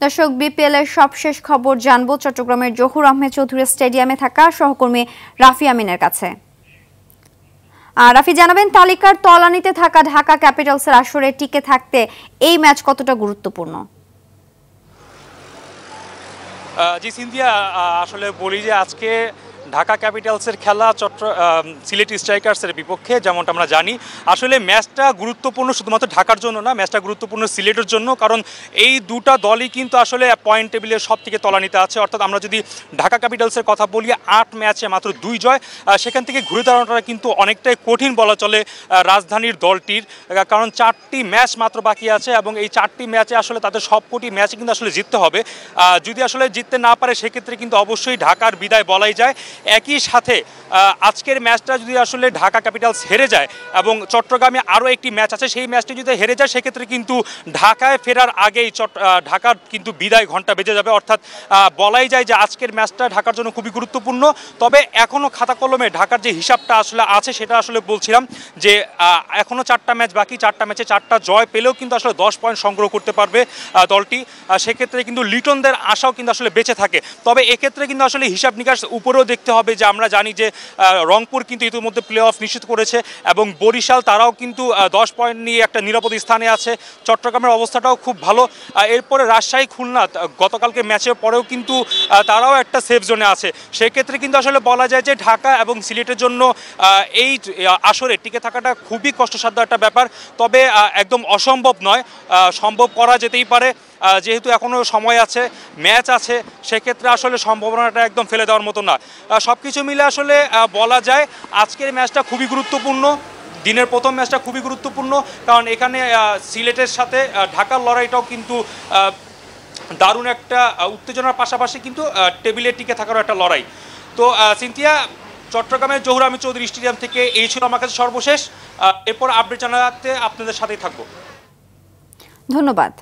দর্শক, বিপিএল এর সবশেষ খবর জানবো চট্টগ্রামের জহুর আহমেদ চৌধুরী স্টেডিয়ামে থাকা সহকর্মী রাফি আমিনের কাছে। রাফি, জানাবেন তালিকার তলানিতে থাকা ঢাকা ক্যাপিটালসের আসরে টিকে থাকতে এই ম্যাচ কতটা গুরুত্বপূর্ণ? জি সিন্ধিয়া, আসলে বলি যে আজকে ঢাকা ক্যাপিটালসের খেলা সিলেট স্ট্রাইকার্সের বিপক্ষে। যেমনটা আমরা জানি, আসলে ম্যাচটা গুরুত্বপূর্ণ শুধুমাত্র ঢাকার জন্য না, ম্যাচটা গুরুত্বপূর্ণ সিলেটের জন্য। কারণ এই দুটা দলই কিন্তু আসলে পয়েন্ট টেবিলের সব থেকে তলানিতে আছে। অর্থাৎ আমরা যদি ঢাকা ক্যাপিটালসের কথা বলি, 8 ম্যাচে মাত্র 2 জয়। সেখান থেকে ঘুরে দাঁড়ানোটা কিন্তু অনেকটাই কঠিন বলা চলে রাজধানীর দলটির। কারণ 4টি ম্যাচ মাত্র বাকি আছে এবং এই 4টি ম্যাচে আসলে তাদের সবকটি ম্যাচে কিন্তু আসলে জিততে হবে। যদি আসলে জিততে না পারে সেক্ষেত্রে কিন্তু অবশ্যই ঢাকার বিদায় বলাই যায়। একই সাথে আজকের ম্যাচটা যদি আসলে ঢাকা ক্যাপিটালস হেরে যায় এবং চট্টগ্রামে আরও একটি ম্যাচ আছে, সেই ম্যাচটি যদি হেরে যায় সেক্ষেত্রে কিন্তু ঢাকায় ফেরার আগেই ঢাকার কিন্তু বিদায় ঘন্টা বেজে যাবে। অর্থাৎ বলাই যায় যে আজকের ম্যাচটা ঢাকার জন্য খুবই গুরুত্বপূর্ণ। তবে এখনও খাতা কলমে ঢাকার যে হিসাবটা আসলে আছে সেটা আসলে বলছিলাম যে এখনও 4টা ম্যাচ বাকি, 4টা ম্যাচে 4টা জয় পেলেও কিন্তু আসলে 10 পয়েন্ট সংগ্রহ করতে পারবে দলটি। সেক্ষেত্রে কিন্তু লিটনদের আশাও কিন্তু আসলে বেঁচে থাকে। তবে এক্ষেত্রে কিন্তু আসলে হিসাব নিকাশ উপরেও দেখতে হবে যে আমরা জানি যে রংপুর কিন্তু ইতিমধ্যে প্লে অফ নিশ্চিত করেছে এবং বরিশাল তারাও কিন্তু 10 পয়েন্ট নিয়ে একটা নিরাপদ স্থানে আছে। চট্টগ্রামের অবস্থাটাও খুব ভালো। এরপরে রাজশাহী খুলনা গতকালকে ম্যাচের পরেও কিন্তু তারাও একটা সেফ জোনে আছে। সেক্ষেত্রে কিন্তু আসলে বলা যায় যে ঢাকা এবং সিলেটের জন্য এই আসরে টিকে থাকাটা খুবই কষ্টসাধ্য একটা ব্যাপার। তবে একদম অসম্ভব নয়, সম্ভব করা যেতেই পারে। যেহেতু এখনও সময় আছে, ম্যাচ আছে, সেক্ষেত্রে আসলে সম্ভাবনাটা একদম ফেলে দেওয়ার মতো না। সব কিছু মিলে আসলে বলা যায় আজকের ম্যাচটা খুবই গুরুত্বপূর্ণ। দিনের প্রথম ম্যাচটা খুবই গুরুত্বপূর্ণ, কারণ এখানে সিলেটের সাথে ঢাকার লড়াইটাও কিন্তু দারুণ একটা উত্তেজনার পাশাপাশি কিন্তু টেবিলে টিকে থাকারও একটা লড়াই। তো সিনথিয়া, চট্টগ্রামের জহুর আহমেদ চৌধুরী স্টেডিয়াম থেকে এই ছিল আমার কাছে সর্বশেষ। এরপর আপডেট জানাতে আপনাদের সাথেই থাকবো। ধন্যবাদ।